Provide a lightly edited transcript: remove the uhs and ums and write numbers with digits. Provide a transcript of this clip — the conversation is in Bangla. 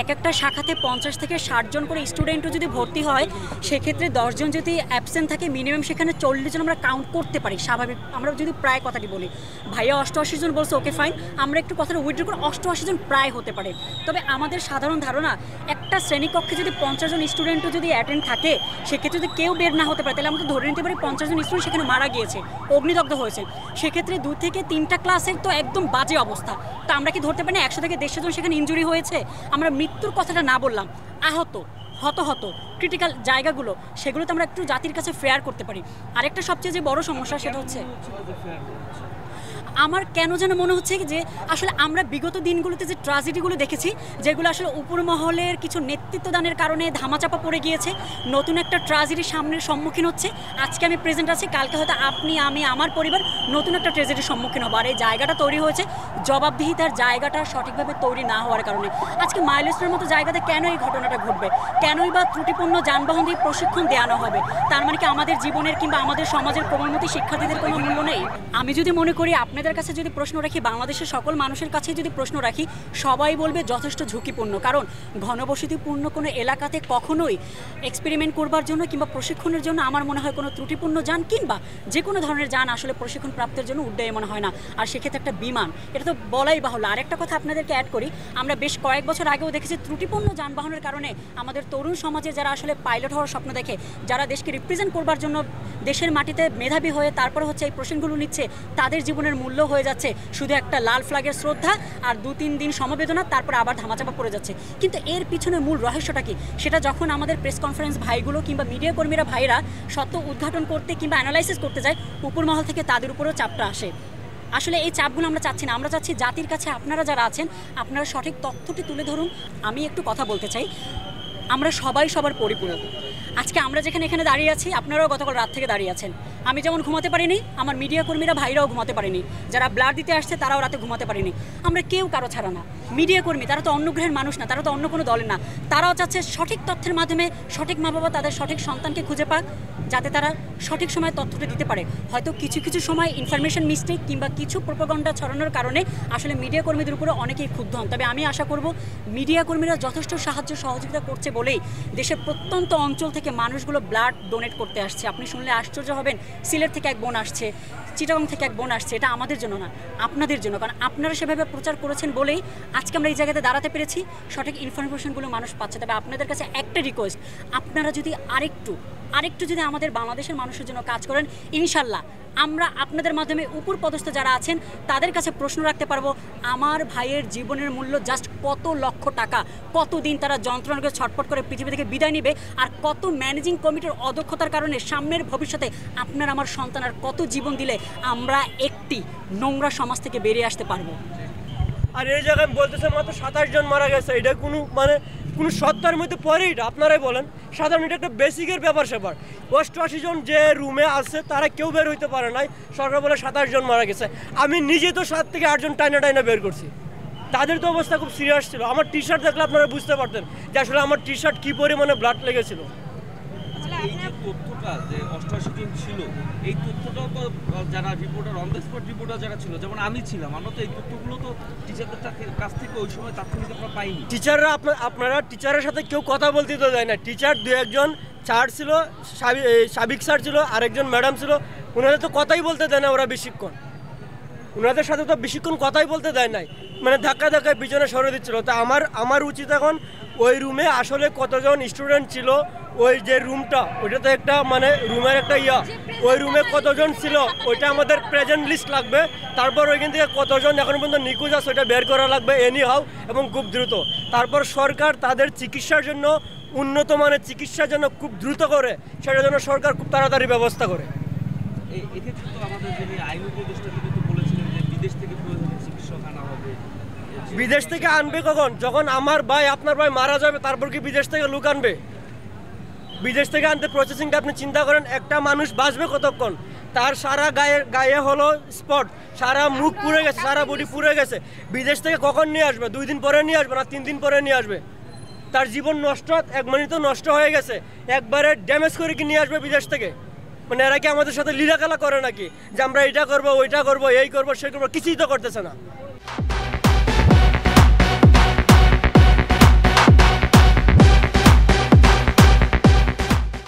এক একটা শাখাতে 50 থেকে 60 জন করে স্টুডেন্টও যদি ভর্তি হয় সেক্ষেত্রে 10 জন যদি অ্যাবসেন্ট থাকে মিনিমাম সেখানে 40 জন আমরা কাউন্ট করতে পারি স্বাভাবিক। আমরা যদি প্রায় কথাটি বলি, ভাইয়া 88 জন বলছে, ওকে ফাইন, আমরা একটু কথাটা উইথড্র করে 88 জন প্রায় হতে পারে। তবে আমাদের সাধারণ ধারণা একটা শ্রেণীকক্ষে যদি 50 জন স্টুডেন্টও যদি অ্যাটেন্ড থাকে সেক্ষেত্রে যদি কেউ বের না হতে পারে তাহলে আমরা ধরে নিতে পারি 50 জন স্টুডেন্ট সেখানে মারা গিয়েছে, অগ্নিদগ্ধ হয়েছে। সেক্ষেত্রে 2 থেকে 3টা ক্লাসের তো একদম বাজে অবস্থা। তো আমরা কি ধরতে পারি না 100 থেকে 150 জন সেখানে ইনজুরি হয়েছে? আমরা মৃত্যুর কথাটা না বললাম, আহত হত ক্রিটিক্যাল জায়গাগুলো সেগুলোতে আমরা একটু জাতির কাছে ফেয়ার করতে পারি। আরেকটা সবচেয়ে যে বড় সমস্যা সেটা হচ্ছে আমার কেন যেন মনে হচ্ছে যে আসলে আমরা বিগত দিনগুলোতে যে ট্র্যাজেডিগুলো দেখেছি যেগুলো আসলে উপর মহলের কিছু নেতৃত্বদানের কারণে ধামাচাপা পড়ে গিয়েছে, নতুন একটা ট্র্যাজেডির সামনের সম্মুখীন হচ্ছে। আজকে আমি প্রেজেন্ট আছি, কালকে হয়তো আপনি, আমি, আমার পরিবার নতুন একটা ট্র্যাজেডির সম্মুখীন হবো। আর এই জায়গাটা তৈরি হয়েছে জবাবদিহিতার জায়গাটা সঠিকভাবে তৈরি না হওয়ার কারণে। আজকে মাইলস্টোনের মতো জায়গাতে কেন এই ঘটনাটা ঘটবে? কেনই বা ত্রুটিপূর্ণ যানবাহন দিয়ে প্রশিক্ষণ দেওয়ানো হবে? তার মানে কি আমাদের জীবনের কিংবা আমাদের সমাজের কোমলমতি শিক্ষার্থীদের কোনো মূল্য নেই? আমি যদি মনে করি আপনাদের কাছে যদি প্রশ্ন রাখি, বাংলাদেশের সকল মানুষের কাছে যদি প্রশ্ন রাখি, সবাই বলবে যথেষ্ট ঝুঁকিপূর্ণ। কারণ ঘনবসতিপূর্ণ কোনো এলাকাতে কখনোই এক্সপেরিমেন্ট করবার জন্য কিংবা প্রশিক্ষণের জন্য আমার মনে হয় কোনো ত্রুটিপূর্ণ যান কিংবা যে কোনো ধরনের যান আসলে প্রশিক্ষণ প্রাপ্তের জন্য উড্ডয়ন হয় না। আর সেক্ষেত্রে একটা বিমান, এটা তো বলাই বাহুল্য। আরেকটা কথা আপনাদেরকে অ্যাড করি, আমরা বেশ কয়েক বছর আগেও দেখেছি ত্রুটিপূর্ণ যানবাহনের কারণে আমাদের তরুণ সমাজে যারা আসলে পাইলট হওয়ার স্বপ্ন দেখে, যারা দেশকে রিপ্রেজেন্ট করবার জন্য দেশের মাটিতে মেধাবী হয়ে তারপরে হচ্ছে এই প্রশিক্ষণগুলো নিচ্ছে, তাদের জীবনের মূল্য হয়ে যাচ্ছে শুধু একটা লাল ফ্ল্যাগের শ্রদ্ধা আর 2-3 দিন সমবেদনা, তারপর আবার ধামাচাপা পড়ে যাচ্ছে। কিন্তু এর পিছনে মূল রহস্যটা কি সেটা যখন আমাদের প্রেস কনফারেন্স ভাইগুলো কিংবা মিডিয়া কর্মীরা ভাইরা সত্য উদ্ঘাটন করতে কিংবা অ্যানালাইসিস করতে যায়, উপর মহল থেকে তাদের উপরেও চাপটা আসে। আসলে এই চাপগুলো আমরা চাচ্ছি না, আমরা চাচ্ছি জাতির কাছে আপনারা যারা আছেন আপনারা সঠিক তথ্যটি তুলে ধরুন। আমি একটু কথা বলতে চাই, আমরা সবাই সবার পরিপূরক। আজকে আমরা যেখানে এখানে দাঁড়িয়ে আছি আপনারাও গতকাল রাত থেকে দাঁড়িয়ে আছেন। আমি যেমন ঘুমাতে পারিনি, আমার মিডিয়া কর্মীরা ভাইরাও ঘুমাতে পারেনি, যারা ব্লাড দিতে আসছে তারাও রাতে ঘুমাতে পারেনি। আমরা কেউ কারো ছাড়া না। মিডিয়া কর্মী তারা তো অন্য গ্রহের মানুষ না, তারা তো অন্য কোনো দলের না। তারাও চাচ্ছে সঠিক তথ্যের মাধ্যমে সঠিক মা বাবা তাদের সঠিক সন্তানকে খুঁজে পাক, যাতে তারা সঠিক সময়ে তথ্যটা দিতে পারে। হয়তো কিছু কিছু সময় ইনফরমেশন মিস্টেক কিংবা কিছু প্রোপাগান্ডা ছড়ানোর কারণে আসলে মিডিয়া কর্মীদের উপরে অনেকেই ক্ষুব্ধ হন। তবে আমি আশা করব মিডিয়া কর্মীরা যথেষ্ট সাহায্য সহযোগিতা করছে বলেই দেশের প্রত্যন্ত অঞ্চল থেকে মানুষগুলো ব্লাড ডোনেট করতে আসছে। আপনি শুনলে আশ্চর্য হবেন, সিলেট থেকে এক বোন আসছে, চিটাগং থেকে এক বোন আসছে। এটা আমাদের জন্য না, আপনাদের জন্য। কারণ আপনারা সেভাবে প্রচার করেছেন বলেই আজকে আমরা এই জায়গাতে দাঁড়াতে পেরেছি, সঠিক ইনফরমেশনগুলো মানুষ পাচ্ছে। তবে আপনাদের কাছে একটা রিকোয়েস্ট, আপনারা যদি আরেকটু যদি আমাদের বাংলাদেশের মানুষের জন্য কাজ করেন, ইনশাল্লাহ আমরা আপনাদের মাধ্যমে উপর পদস্থ যারা আছেন তাদের কাছে প্রশ্ন রাখতে পারবো, আমার ভাইয়ের জীবনের মূল্য জাস্ট কত লক্ষ টাকা, কতদিন তারা যন্ত্রণাকে ছটফট করে পৃথিবী থেকে বিদায় নেবে, আর কত ম্যানেজিং কমিটির অদক্ষতার কারণে সামনের ভবিষ্যতে আপনার আমার সন্তান আর কত জীবন দিলে আমরা একটি নোংরা সমাজ থেকে বেরিয়ে আসতে পারবো। আর এই জায়গায় বলতেছে মাত্র 27 জন মারা গেছে, এটা কোনো সত্তার মধ্যে পড়ে? এটা আপনারাই বলেন। সাধারণ এটা একটা বেসিকের ব্যাপার স্যাপার। 88 জন যে রুমে আছে তারা কেউ বের হইতে পারে নাই, সরকার বলে 27 জন মারা গেছে। আমি নিজে তো 7 থেকে 8 জন টাইনা বের করছি। তাদের তো অবস্থা খুব সিরিয়াস ছিল। আমার টি শার্ট দেখলে আপনারা বুঝতে পারতেন যে আসলে আমার টি শার্ট কী পরিমাণে ব্লাড লেগেছিল। এই যে তথ্যটা যে 88 জন ছিল, এই তথ্যটাও তো যারা reporter, on the spot reporter যারা ছিল, যেমন আমি ছিলাম, আমরা তো এই তথ্যগুলো তো টিচারদের কাছ থেকে ওই সময় তাৎক্ষণিক আমরা পাইনি। টিচাররা আপনারা টিচারের সাথে কেউ কথা বলতে তো যায় না। টিচার 2-1 স্যার ছিল, সাবিক স্যার ছিল, আরেকজন ম্যাডাম ছিল, ওনাদের তো কথাই বলতে দেয় না। ওরা বেশিক্ষণ ওনাদের সাথে তো বেশিক্ষণ কথাই বলতে দেয় নাই, মানে ধাক্কায় পিছনে সরে দিচ্ছিল। তা আমার উচিত এখন ওই রুমে আসলে কতজন স্টুডেন্ট ছিল, ওই যে রুমটা ওইটা তো একটা মানে রুমের একটা ওই রুমে কতজন ছিল ওইটা আমাদের প্রেজেন্ট লিস্ট লাগবে। তারপর ওইখান থেকে কতজন এখন পর্যন্ত নিখোঁজ আছে ওইটা বের করা লাগবে এনি হাউ এবং খুব দ্রুত। তারপর সরকার তাদের চিকিৎসার জন্য, উন্নত মানের চিকিৎসার জন্য খুব দ্রুত করে, সেটার জন্য সরকার খুব তাড়াতাড়ি ব্যবস্থা করে। এক্ষেত্রে তো আমাদের যিনি আইন উপদেষ্টা তিনি তো বলেছিলেন যে বিদেশ থেকে প্রয়োজনীয় চিকিৎসক আনা হবে। বিদেশ থেকে আনবে কখন? যখন আমার ভাই আপনার ভাই মারা যাবে তারপর কি বিদেশ থেকে লোক আনবে? বিদেশ থেকে আনতে প্রসেসিংটা আপনি চিন্তা করেন, একটা মানুষ বাঁচবে কতক্ষণ? তার সারা গায়ে হলো স্পট, সারা মুখ পুড়ে গেছে, সারা বডি পুড়ে গেছে। বিদেশ থেকে কখন নিয়ে আসবে? 2 দিন পরে নিয়ে আসবে না 3 দিন পরে নিয়ে আসবে? তার জীবন নষ্ট, 1 মিনিট তো নষ্ট হয়ে গেছে, একবারে ড্যামেজ করে কি নিয়ে আসবে বিদেশ থেকে? মানে এরা কি আমাদের সাথে লীলাখেলা করে নাকি যে আমরা এটা করবো, ওইটা করবো, এই করবো, সেই করবো? কিছুই তো করতেছে না।